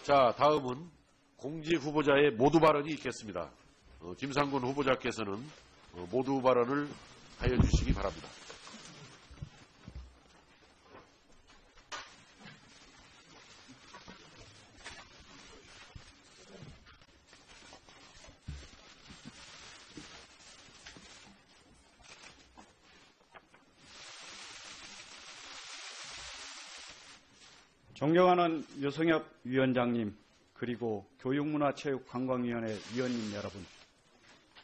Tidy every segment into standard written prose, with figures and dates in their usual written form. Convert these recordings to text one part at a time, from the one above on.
자, 다음은 공직 후보자의 모두 발언이 있겠습니다. 김상곤 후보자께서는 모두 발언을 하여 주시기 바랍니다. 존경하는 유성엽 위원장님, 그리고 교육문화체육관광위원회 위원님 여러분,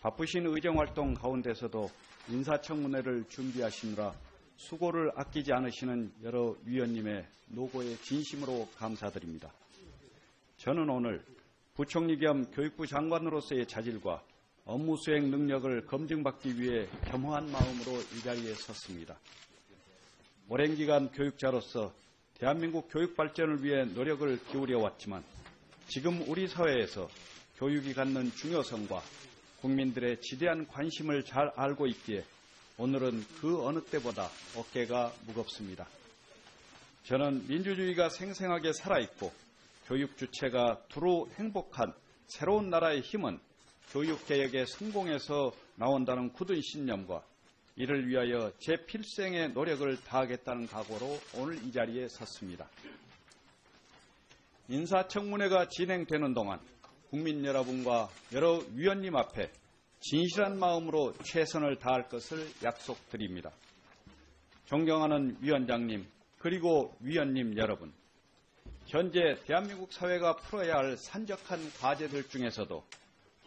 바쁘신 의정활동 가운데서도 인사청문회를 준비하시느라 수고를 아끼지 않으시는 여러 위원님의 노고에 진심으로 감사드립니다. 저는 오늘 부총리 겸 교육부 장관으로서의 자질과 업무 수행 능력을 검증받기 위해 겸허한 마음으로 이 자리에 섰습니다. 오랜 기간 교육자로서 대한민국 교육 발전을 위해 노력을 기울여 왔지만 지금 우리 사회에서 교육이 갖는 중요성과 국민들의 지대한 관심을 잘 알고 있기에 오늘은 그 어느 때보다 어깨가 무겁습니다. 저는 민주주의가 생생하게 살아있고 교육 주체가 두루 행복한 새로운 나라의 힘은 교육개혁의 성공에서 나온다는 굳은 신념과 이를 위하여 제 필생의 노력을 다하겠다는 각오로 오늘 이 자리에 섰습니다. 인사청문회가 진행되는 동안 국민 여러분과 여러 위원님 앞에 진실한 마음으로 최선을 다할 것을 약속드립니다. 존경하는 위원장님, 그리고 위원님 여러분, 현재 대한민국 사회가 풀어야 할 산적한 과제들 중에서도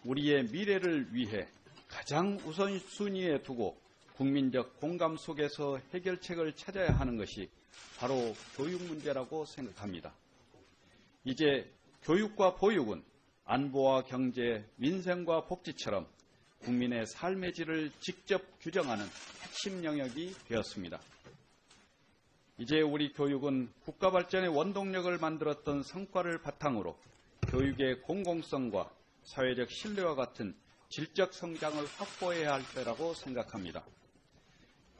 우리의 미래를 위해 가장 우선순위에 두고 국민적 공감 속에서 해결책을 찾아야 하는 것이 바로 교육 문제라고 생각합니다. 이제 교육과 보육은 안보와 경제, 민생과 복지처럼 국민의 삶의 질을 직접 규정하는 핵심 영역이 되었습니다. 이제 우리 교육은 국가 발전의 원동력을 만들었던 성과를 바탕으로 교육의 공공성과 사회적 신뢰와 같은 질적 성장을 확보해야 할 때라고 생각합니다.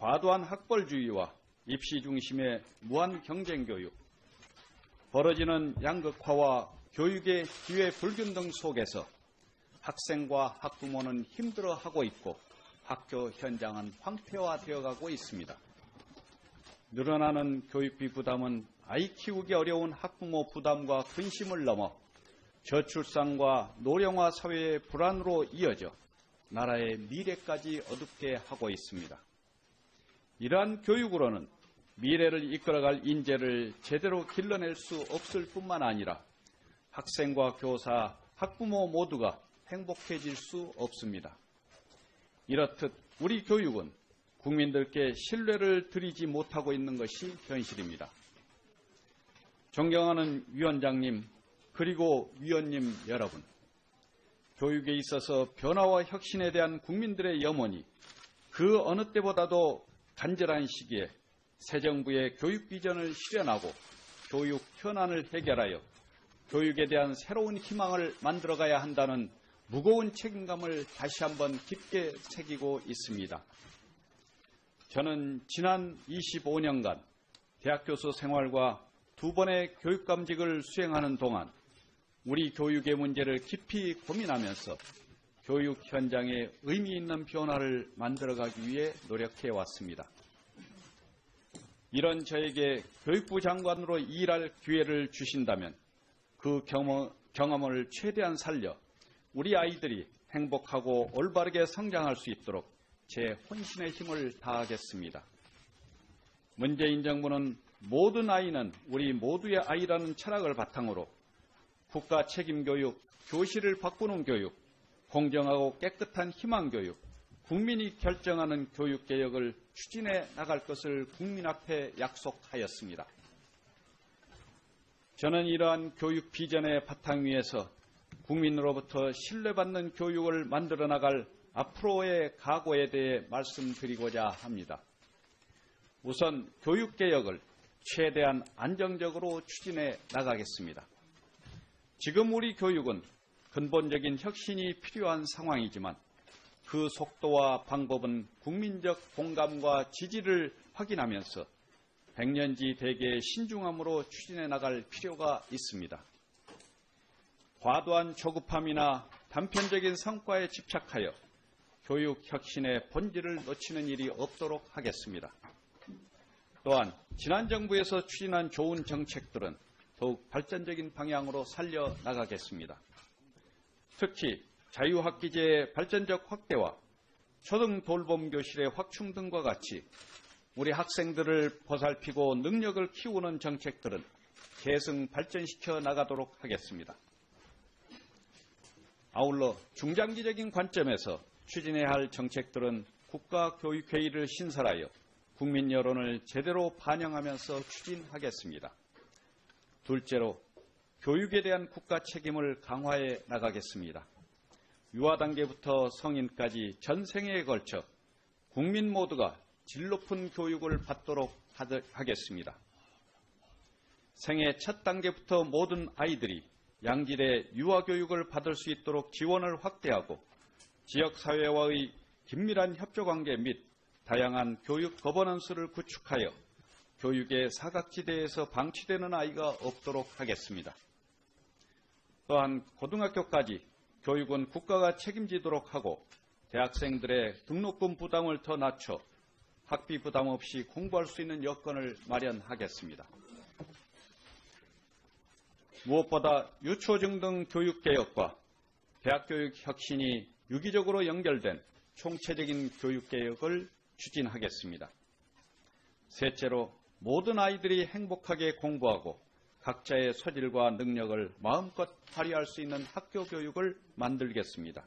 과도한 학벌주의와 입시 중심의 무한 경쟁교육, 벌어지는 양극화와 교육의 기회 불균등 속에서 학생과 학부모는 힘들어하고 있고 학교 현장은 황폐화되어가고 있습니다. 늘어나는 교육비 부담은 아이 키우기 어려운 학부모 부담과 근심을 넘어 저출산과 노령화 사회의 불안으로 이어져 나라의 미래까지 어둡게 하고 있습니다. 이러한 교육으로는 미래를 이끌어갈 인재를 제대로 길러낼 수 없을 뿐만 아니라 학생과 교사, 학부모 모두가 행복해질 수 없습니다. 이렇듯 우리 교육은 국민들께 신뢰를 드리지 못하고 있는 것이 현실입니다. 존경하는 위원장님, 그리고 위원님 여러분, 교육에 있어서 변화와 혁신에 대한 국민들의 염원이 그 어느 때보다도 간절한 시기에 새 정부의 교육 비전을 실현하고 교육 현안을 해결하여 교육에 대한 새로운 희망을 만들어가야 한다는 무거운 책임감을 다시 한번 깊게 새기고 있습니다. 저는 지난 25년간 대학 교수 생활과 2번의 교육감직을 수행하는 동안 우리 교육의 문제를 깊이 고민하면서 교육 현장에 의미 있는 변화를 만들어가기 위해 노력해 왔습니다. 이런 저에게 교육부 장관으로 일할 기회를 주신다면 그 경험을 최대한 살려 우리 아이들이 행복하고 올바르게 성장할 수 있도록 제 혼신의 힘을 다하겠습니다. 문재인 정부는 모든 아이는 우리 모두의 아이라는 철학을 바탕으로 국가 책임 교육, 교실을 바꾸는 교육, 공정하고 깨끗한 희망 교육, 국민이 결정하는 교육 개혁을 추진해 나갈 것을 국민 앞에 약속하였습니다. 저는 이러한 교육 비전의 바탕 위에서 국민으로부터 신뢰받는 교육을 만들어 나갈 앞으로의 각오에 대해 말씀드리고자 합니다. 우선 교육 개혁을 최대한 안정적으로 추진해 나가겠습니다. 지금 우리 교육은 근본적인 혁신이 필요한 상황이지만 그 속도와 방법은 국민적 공감과 지지를 확인하면서 백년지 대계의 신중함으로 추진해 나갈 필요가 있습니다. 과도한 조급함이나 단편적인 성과에 집착하여 교육 혁신의 본질을 놓치는 일이 없도록 하겠습니다. 또한 지난 정부에서 추진한 좋은 정책들은 더욱 발전적인 방향으로 살려나가겠습니다. 특히 자유학기제의 발전적 확대와 초등 돌봄 교실의 확충 등과 같이 우리 학생들을 보살피고 능력을 키우는 정책들은 계승 발전시켜 나가도록 하겠습니다. 아울러 중장기적인 관점에서 추진해야 할 정책들은 국가교육회의를 신설하여 국민 여론을 제대로 반영하면서 추진하겠습니다. 둘째로 교육에 대한 국가 책임을 강화해 나가겠습니다. 유아 단계부터 성인까지 전 생애에 걸쳐 국민 모두가 질 높은 교육을 받도록 하겠습니다. 생애 첫 단계부터 모든 아이들이 양질의 유아교육을 받을 수 있도록 지원을 확대하고 지역사회와의 긴밀한 협조관계 및 다양한 교육 거버넌스를 구축하여 교육의 사각지대에서 방치되는 아이가 없도록 하겠습니다. 또한 고등학교까지 교육은 국가가 책임지도록 하고 대학생들의 등록금 부담을 더 낮춰 학비 부담 없이 공부할 수 있는 여건을 마련하겠습니다. 무엇보다 유초중 등 교육개혁과 대학교육 혁신이 유기적으로 연결된 총체적인 교육개혁을 추진하겠습니다. 셋째로 모든 아이들이 행복하게 공부하고 각자의 소질과 능력을 마음껏 발휘할 수 있는 학교 교육을 만들겠습니다.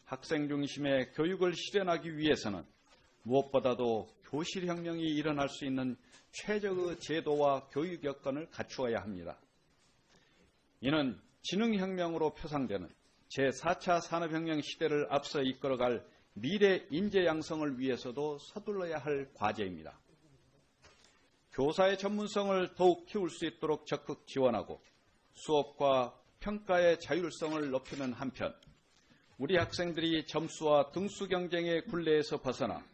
학생 중심의 교육을 실현하기 위해서는 무엇보다도 교실혁명이 일어날 수 있는 최적의 제도와 교육 여건을 갖추어야 합니다. 이는 지능혁명으로 표상되는 제4차 산업혁명 시대를 앞서 이끌어갈 미래 인재 양성을 위해서도 서둘러야 할 과제입니다. 교사의 전문성을 더욱 키울 수 있도록 적극 지원하고 수업과 평가의 자율성을 높이는 한편 우리 학생들이 점수와 등수 경쟁의 굴레에서 벗어나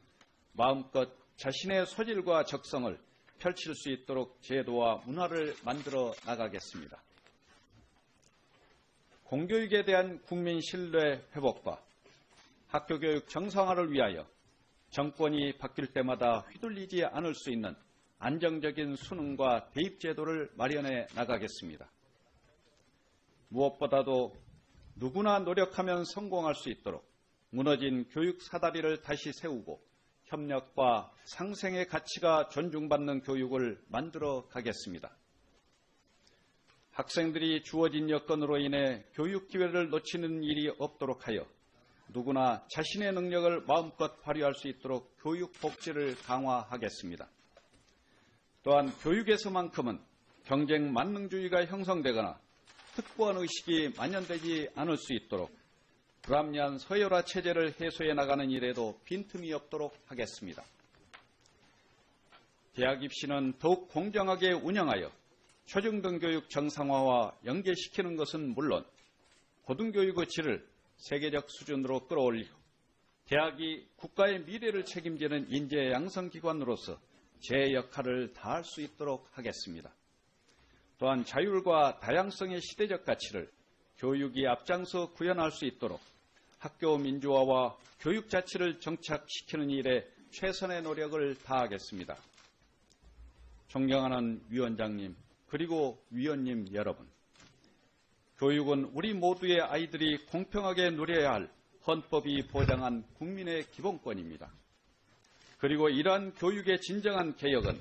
마음껏 자신의 소질과 적성을 펼칠 수 있도록 제도와 문화를 만들어 나가겠습니다. 공교육에 대한 국민 신뢰 회복과 학교교육 정상화를 위하여 정권이 바뀔 때마다 휘둘리지 않을 수 있는 안정적인 수능과 대입 제도를 마련해 나가겠습니다. 무엇보다도 누구나 노력하면 성공할 수 있도록 무너진 교육 사다리를 다시 세우고 협력과 상생의 가치가 존중받는 교육을 만들어 가겠습니다. 학생들이 주어진 여건으로 인해 교육 기회를 놓치는 일이 없도록 하여 누구나 자신의 능력을 마음껏 발휘할 수 있도록 교육 복지를 강화하겠습니다. 또한 교육에서만큼은 경쟁 만능주의가 형성되거나 특권 의식이 만연되지 않을 수 있도록 불합리한 서열화 체제를 해소해 나가는 일에도 빈틈이 없도록 하겠습니다. 대학 입시는 더욱 공정하게 운영하여 초중등 교육 정상화와 연계시키는 것은 물론 고등교육의 질을 세계적 수준으로 끌어올리고 대학이 국가의 미래를 책임지는 인재 양성기관으로서 제 역할을 다할 수 있도록 하겠습니다. 또한 자율과 다양성의 시대적 가치를 교육이 앞장서 구현할 수 있도록 학교 민주화와 교육 자치를 정착시키는 일에 최선의 노력을 다하겠습니다. 존경하는 위원장님, 그리고 위원님 여러분, 교육은 우리 모두의 아이들이 공평하게 누려야 할 헌법이 보장한 국민의 기본권입니다. 그리고 이러한 교육의 진정한 개혁은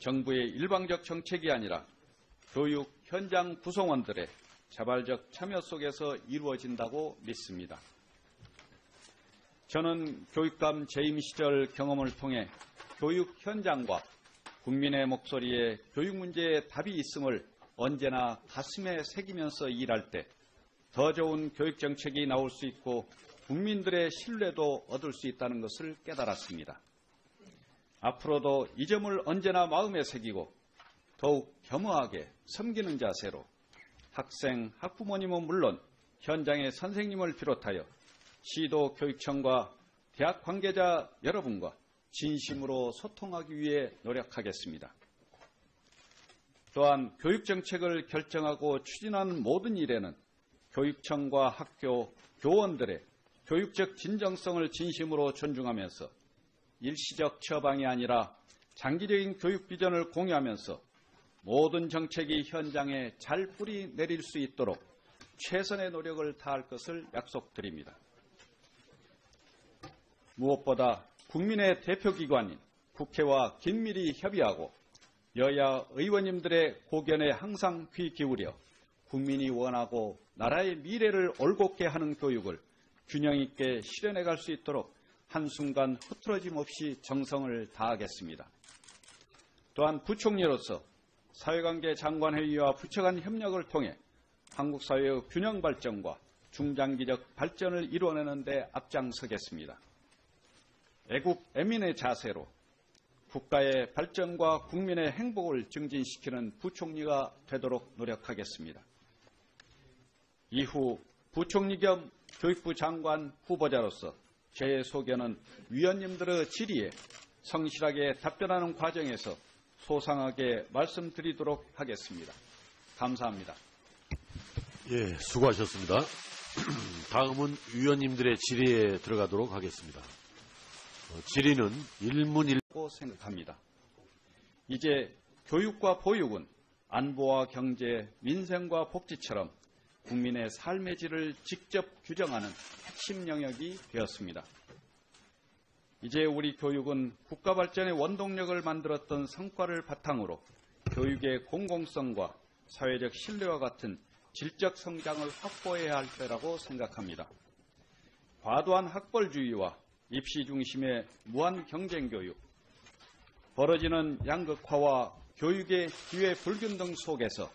정부의 일방적 정책이 아니라 교육 현장 구성원들의 자발적 참여 속에서 이루어진다고 믿습니다. 저는 교육감 재임 시절 경험을 통해 교육 현장과 국민의 목소리에 교육 문제에 답이 있음을 언제나 가슴에 새기면서 일할 때 더 좋은 교육 정책이 나올 수 있고 국민들의 신뢰도 얻을 수 있다는 것을 깨달았습니다. 앞으로도 이 점을 언제나 마음에 새기고 더욱 겸허하게 섬기는 자세로 학생, 학부모님은 물론 현장의 선생님을 비롯하여 시도교육청과 대학 관계자 여러분과 진심으로 소통하기 위해 노력하겠습니다. 또한 교육정책을 결정하고 추진하는 모든 일에는 교육청과 학교, 교원들의 교육적 진정성을 진심으로 존중하면서 일시적 처방이 아니라 장기적인 교육 비전을 공유하면서 모든 정책이 현장에 잘 뿌리 내릴 수 있도록 최선의 노력을 다할 것을 약속드립니다. 무엇보다 국민의 대표기관인 국회와 긴밀히 협의하고 여야 의원님들의 고견에 항상 귀 기울여 국민이 원하고 나라의 미래를 올곧게 하는 교육을 균형 있게 실현해 갈 수 있도록 한순간 흐트러짐 없이 정성을 다하겠습니다. 또한 부총리로서 사회관계 장관회의와 부처 간 협력을 통해 한국 사회의 균형 발전과 중장기적 발전을 이루어내는 데 앞장서겠습니다. 애국 애민의 자세로 국가의 발전과 국민의 행복을 증진시키는 부총리가 되도록 노력하겠습니다. 이후 부총리 겸 교육부 장관 후보자로서 제 소견은 위원님들의 질의에 성실하게 답변하는 과정에서 소상하게 말씀드리도록 하겠습니다. 감사합니다. 예, 수고하셨습니다. 다음은 위원님들의 질의에 들어가도록 하겠습니다. 질의는 일문일고 생각합니다. 이제 교육과 보육은 안보와 경제, 민생과 복지처럼 국민의 삶의 질을 직접 규정하는 핵심 영역이 되었습니다. 이제 우리 교육은 국가 발전의 원동력을 만들었던 성과를 바탕으로 교육의 공공성과 사회적 신뢰와 같은 질적 성장을 확보해야 할 때라고 생각합니다. 과도한 학벌주의와 입시 중심의 무한 경쟁 교육, 벌어지는 양극화와 교육의 기회 불균등 속에서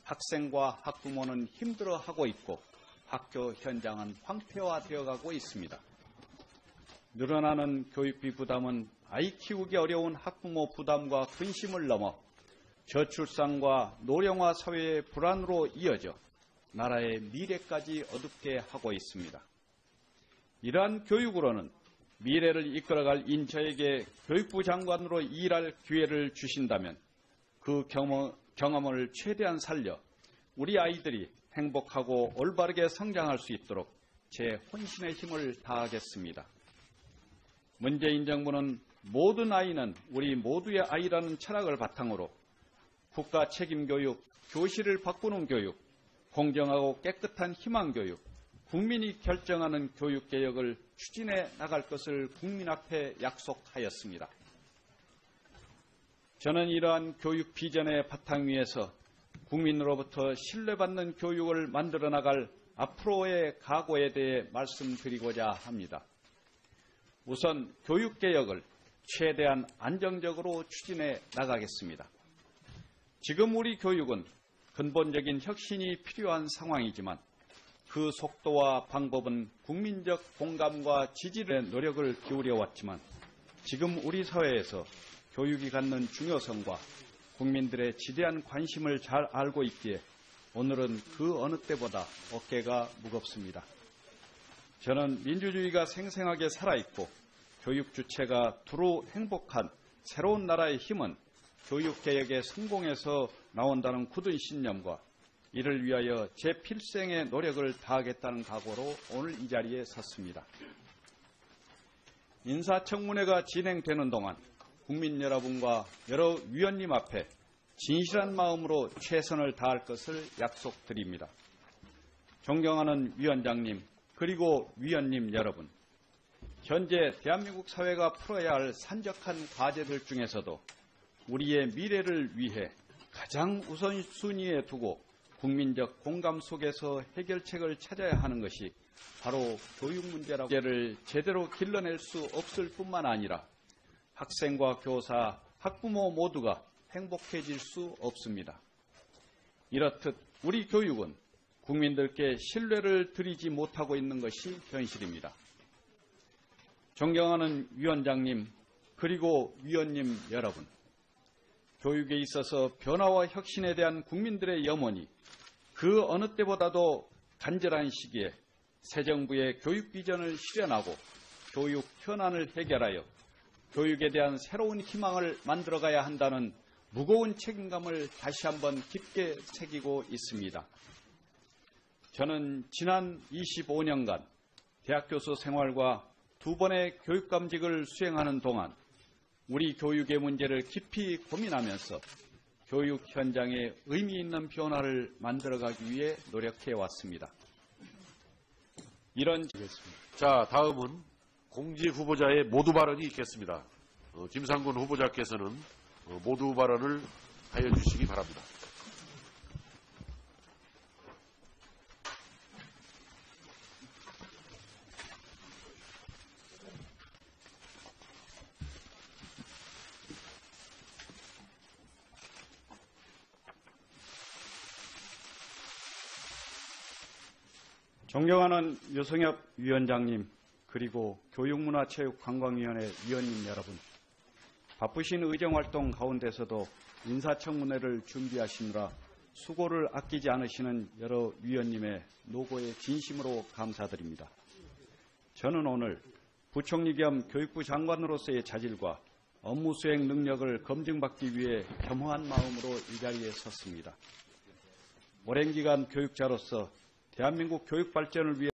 학생과 학부모는 힘들어하고 있고 학교 현장은 황폐화되어 가고 있습니다. 늘어나는 교육비 부담은 아이 키우기 어려운 학부모 부담과 근심을 넘어 저출산과 노령화 사회의 불안으로 이어져 나라의 미래까지 어둡게 하고 있습니다. 이러한 교육으로는 미래를 이끌어갈 인처에게 교육부 장관으로 일할 기회를 주신다면 그 경험을 최대한 살려 우리 아이들이 행복하고 올바르게 성장할 수 있도록 제 혼신의 힘을 다하겠습니다. 문재인 정부는 모든 아이는 우리 모두의 아이라는 철학을 바탕으로 국가 책임 교육, 교실을 바꾸는 교육, 공정하고 깨끗한 희망 교육, 국민이 결정하는 교육 개혁을 추진해 나갈 것을 국민 앞에 약속하였습니다. 저는 이러한 교육 비전의 바탕 위에서 국민으로부터 신뢰받는 교육을 만들어 나갈 앞으로의 각오에 대해 말씀드리고자 합니다. 우선 교육 개혁을 최대한 안정적으로 추진해 나가겠습니다. 지금 우리 교육은 근본적인 혁신이 필요한 상황이지만 그 속도와 방법은 국민적 공감과 지지의 노력을 기울여 왔지만 지금 우리 사회에서 교육이 갖는 중요성과 국민들의 지대한 관심을 잘 알고 있기에 오늘은 그 어느 때보다 어깨가 무겁습니다. 저는 민주주의가 생생하게 살아있고 교육 주체가 두루 행복한 새로운 나라의 힘은 교육개혁의 성공에서 나온다는 굳은 신념과 이를 위하여 제 필생의 노력을 다하겠다는 각오로 오늘 이 자리에 섰습니다. 인사청문회가 진행되는 동안 국민 여러분과 여러 위원님 앞에 진실한 마음으로 최선을 다할 것을 약속드립니다. 존경하는 위원장님 그리고 위원님 여러분, 현재 대한민국 사회가 풀어야 할 산적한 과제들 중에서도 우리의 미래를 위해 가장 우선순위에 두고 국민적 공감 속에서 해결책을 찾아야 하는 것이 바로 교육 문제라고 문제를 제대로 길러낼 수 없을 뿐만 아니라 학생과 교사, 학부모 모두가 행복해질 수 없습니다. 이렇듯 우리 교육은 국민들께 신뢰를 드리지 못하고 있는 것이 현실입니다. 존경하는 위원장님 그리고 위원님 여러분, 교육에 있어서 변화와 혁신에 대한 국민들의 염원이 그 어느 때보다도 간절한 시기에 새 정부의 교육 비전을 실현하고 교육 현안을 해결하여 교육에 대한 새로운 희망을 만들어가야 한다는 무거운 책임감을 다시 한번 깊게 새기고 있습니다. 저는 지난 25년간 대학교수 생활과 2번의 교육감직을 수행하는 동안 우리 교육의 문제를 깊이 고민하면서 교육 현장에 의미 있는 변화를 만들어가기 위해 노력해 왔습니다. 자, 다음은 공지 후보자의 모두 발언이 있겠습니다. 김상곤 후보자께서는 모두 발언을 하여 주시기 바랍니다. 존경하는 유성엽 위원장님, 그리고 교육문화체육관광위원회 위원님 여러분, 바쁘신 의정활동 가운데서도 인사청문회를 준비하시느라 수고를 아끼지 않으시는 여러 위원님의 노고에 진심으로 감사드립니다. 저는 오늘 부총리 겸 교육부 장관으로서의 자질과 업무 수행 능력을 검증받기 위해 겸허한 마음으로 이 자리에 섰습니다. 오랜 기간 교육자로서 대한민국 교육 발전을 위해